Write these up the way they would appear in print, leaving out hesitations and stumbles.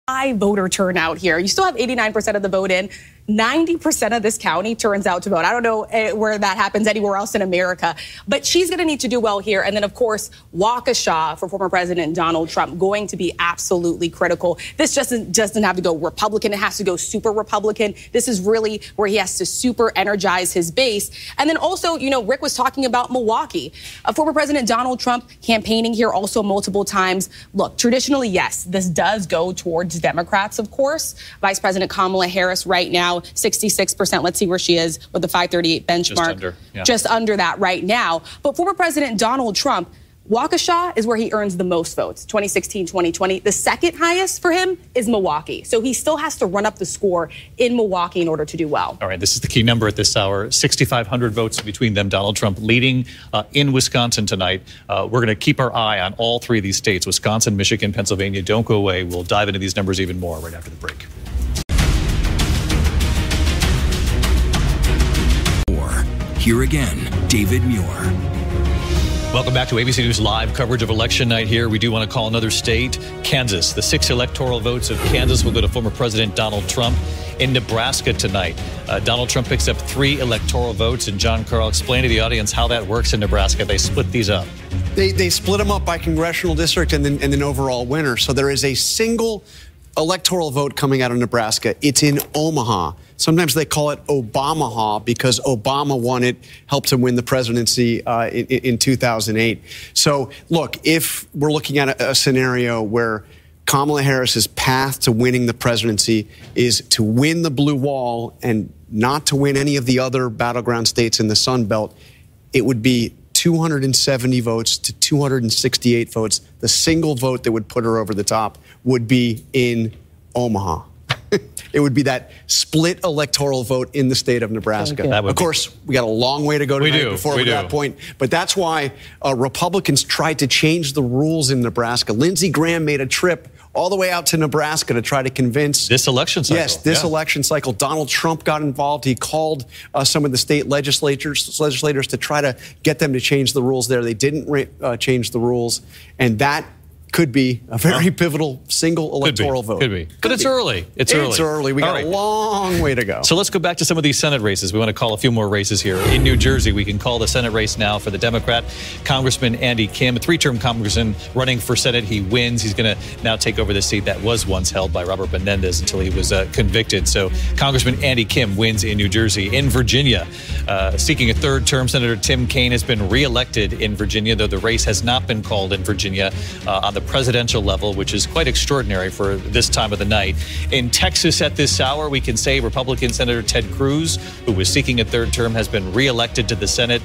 high voter turnout here. You still have 89% of the vote in. 90% of this county turns out to vote. I don't know where that happens anywhere else in America, but she's going to need to do well here. And then, of course, Waukesha for former President Donald Trump going to be absolutely critical. This doesn't have to go Republican. It has to go super Republican. This is really where he has to super energize his base. And then also, you know, Rick was talking about Milwaukee. Former President Donald Trump campaigning here also multiple times. Look, traditionally, yes, this does go towards Democrats, of course. Vice President Kamala Harris right now, 66%. Let's see where she is with the 538 benchmark. Just under that right now. But former President Donald Trump, Waukesha is where he earns the most votes, 2016, 2020. The second highest for him is Milwaukee. So he still has to run up the score in Milwaukee in order to do well. All right, this is the key number at this hour. 6,500 votes between them. Donald Trump leading in Wisconsin tonight. We're going to keep our eye on all three of these states, Wisconsin, Michigan, Pennsylvania. Don't go away. We'll dive into these numbers even more right after the break. Here again, David Muir. Welcome back to ABC News Live coverage of election night here. We do want to call another state, Kansas. The 6 electoral votes of Kansas will go to former President Donald Trump. In Nebraska tonight, Donald Trump picks up 3 electoral votes. And John Carl, explain to the audience how that works in Nebraska. They split these up. They split them up by congressional district and then overall winner. So there is a single electoral vote coming out of Nebraska. It's in Omaha. Sometimes they call it Obamaha because Obama won it, helped him win the presidency in 2008. So, look, if we're looking at a scenario where Kamala Harris's path to winning the presidency is to win the blue wall and not to win any of the other battleground states in the Sun Belt, it would be 270 votes to 268 votes. The single vote that would put her over the top would be in Omaha. It would be that split electoral vote in the state of Nebraska. Of course, we got a long way to go tonight before we get to that point. But that's why Republicans tried to change the rules in Nebraska. Lindsey Graham made a trip all the way out to Nebraska to try to convince this election cycle. Yes, this election cycle. Donald Trump got involved. He called some of the state legislators to try to get them to change the rules there. They didn't change the rules, and that could be a very pivotal single electoral vote. Could be. But it's early. It's early. We got a long way to go. So let's go back to some of these Senate races. We want to call a few more races here. In New Jersey, we can call the Senate race now for the Democrat. Congressman Andy Kim, a 3-term congressman running for Senate. He wins. He's going to now take over the seat that was once held by Robert Menendez until he was convicted. So Congressman Andy Kim wins in New Jersey. In Virginia, seeking a 3rd term, Senator Tim Kaine has been reelected in Virginia, though the race has not been called in Virginia on the presidential level, which is quite extraordinary for this time of the night. In Texas at this hour, we can say Republican Senator Ted Cruz, who was seeking a 3rd term, has been reelected to the Senate.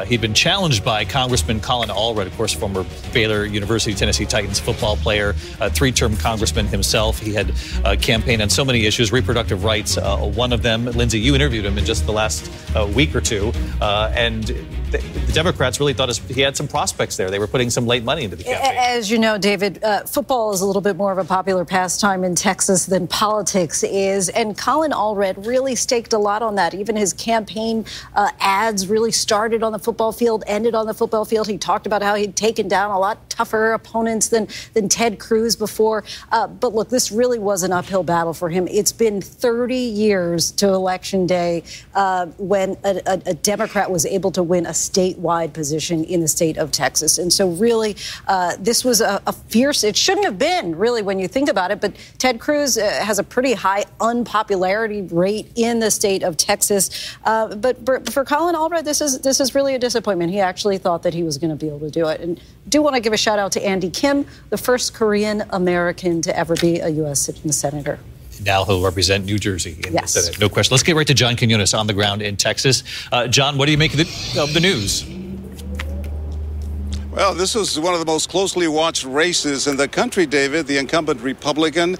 He'd been challenged by Congressman Colin Allred, of course, former Baylor University Tennessee Titans football player, a 3-term congressman himself. He had campaigned on so many issues, reproductive rights, one of them. Lindsay, you interviewed him in just the last week or two, and the Democrats really thought he had some prospects there. They were putting some late money into the campaign. As you know, David, football is a little bit more of a popular pastime in Texas than politics is. And Colin Allred really staked a lot on that. Even his campaign ads really started on the football field, ended on the football field. He talked about how he'd taken down a lot tougher opponents than Ted Cruz before. But look, this really was an uphill battle for him. It's been 30 years to Election Day when a Democrat was able to win a statewide position in the state of Texas. And so really, this was a fierce, it shouldn't have been really when you think about it, but Ted Cruz has a pretty high unpopularity rate in the state of Texas. But for Colin Allred, this is really a disappointment. He actually thought that he was going to be able to do it. And do want to give a shout out to Andy Kim, the first Korean American to ever be a U.S. senator. Now he'll represent New Jersey in the Senate. No question. Let's get right to John Quinones on the ground in Texas. John, what do you make of the news? Well, this was one of the most closely watched races in the country, David. The incumbent Republican,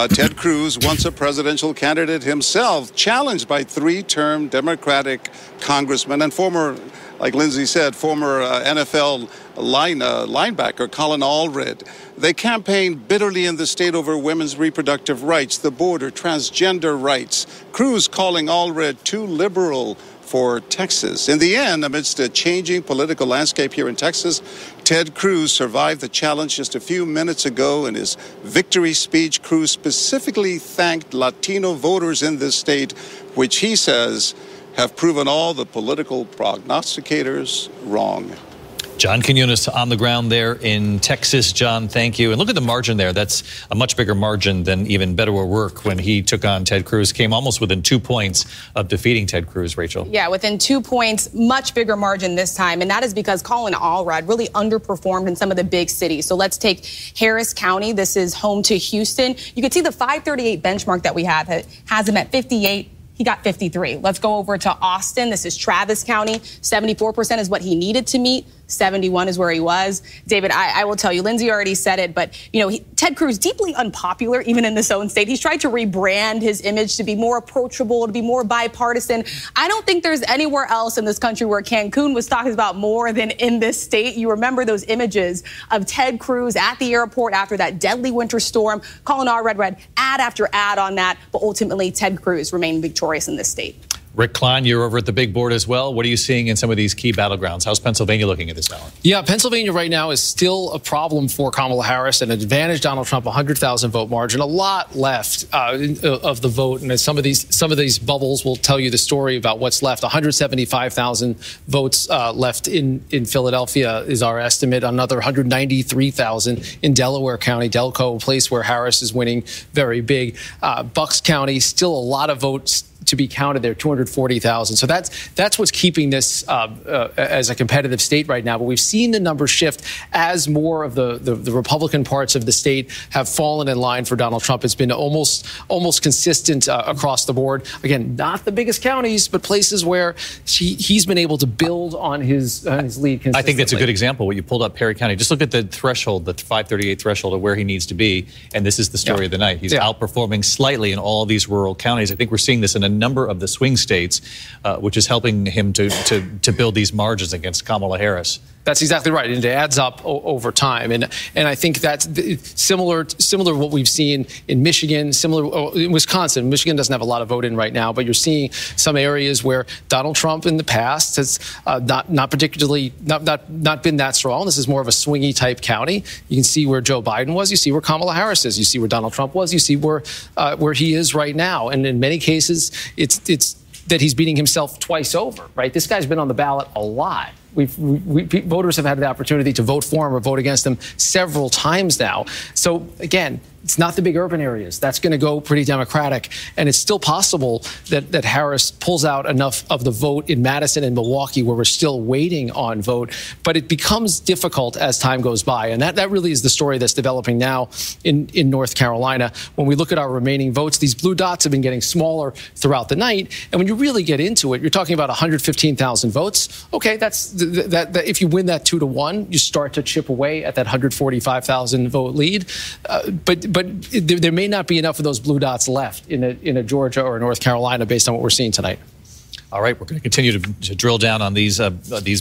Ted Cruz, once a presidential candidate himself, challenged by 3-term Democratic congressman and former, like Lindsay said, former NFL linebacker Colin Allred. They campaigned bitterly in the state over women's reproductive rights, the border, transgender rights. Cruz calling Allred too liberal for Texas. In the end, amidst a changing political landscape here in Texas, Ted Cruz survived the challenge just a few minutes ago. In his victory speech, Cruz specifically thanked Latino voters in this state, which he says have proven all the political prognosticators wrong. John Quinones on the ground there in Texas. John, thank you. And look at the margin there. That's a much bigger margin than even Beto O'Rourke when he took on Ted Cruz. Came almost within 2 points of defeating Ted Cruz, Rachel. Yeah, within 2 points, much bigger margin this time. And that is because Colin Allred really underperformed in some of the big cities. So let's take Harris County. This is home to Houston. You can see the 538 benchmark that we have has him at 58. He got 53. Let's go over to Austin. This is Travis County. 74% is what he needed to meet. 71 is where he was. David, I will tell you, Lindsay already said it, but, Ted Cruz, deeply unpopular, even in his own state. He's tried to rebrand his image to be more approachable, to be more bipartisan. I don't think there's anywhere else in this country where Cancun was talked about more than in this state. You remember those images of Ted Cruz at the airport after that deadly winter storm. Colin Allred read ad after ad on that, but ultimately Ted Cruz remained victorious in this state. Rick Klein, you're over at the big board as well. What are you seeing in some of these key battlegrounds? How's Pennsylvania looking at this hour? Yeah, Pennsylvania right now is still a problem for Kamala Harris, an advantage Donald Trump, 100,000 vote margin, a lot left of the vote. And some of these bubbles will tell you the story about what's left. 175,000 votes left in Philadelphia is our estimate. Another 193,000 in Delaware County, Delco, a place where Harris is winning very big. Bucks County, still a lot of votes to be counted there, 240,000. So that's what's keeping this as a competitive state right now. But we've seen the numbers shift as more of the Republican parts of the state have fallen in line for Donald Trump. It's been almost consistent across the board. Again, not the biggest counties, but places where he's been able to build on his lead consistently. I think that's a good example. What you pulled up Perry County. Just look at the threshold, the 538 threshold of where he needs to be. And this is the story of the night. He's outperforming slightly in all of these rural counties. I think we're seeing this in a number of the swing states, which is helping him to build these margins against Kamala Harris. That's exactly right. And it adds up over time. And I think that's similar to what we've seen in Michigan, similar in Wisconsin. Michigan doesn't have a lot of vote in right now, but you're seeing some areas where Donald Trump in the past has not been that strong. This is more of a swingy type county. You can see where Joe Biden was. You see where Kamala Harris is. You see where Donald Trump was. You see where he is right now. And in many cases, it's that he's beating himself twice over, right? This guy's been on the ballot a lot. Voters have had the opportunity to vote for him or vote against him several times now. So again, it's not the big urban areas. That's going to go pretty Democratic. And it's still possible that Harris pulls out enough of the vote in Madison and Milwaukee where we're still waiting on vote. But it becomes difficult as time goes by. And that really is the story that's developing now in North Carolina. When we look at our remaining votes, these blue dots have been getting smaller throughout the night. And when you really get into it, you're talking about 115,000 votes. Okay, that if you win that 2-1, you start to chip away at that 145,000 vote lead. But there may not be enough of those blue dots left in a Georgia or North Carolina based on what we're seeing tonight. All right, we're going to continue to drill down on these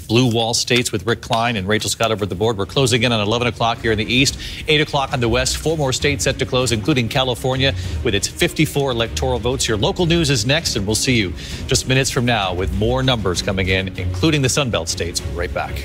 blue wall states with Rick Klein and Rachel Scott over at the board. We're closing in on 11 o'clock here in the east, 8 o'clock on the west. 4 more states set to close, including California with its 54 electoral votes. Your local news is next, and we'll see you just minutes from now with more numbers coming in, including the Sunbelt states. We'll be right back.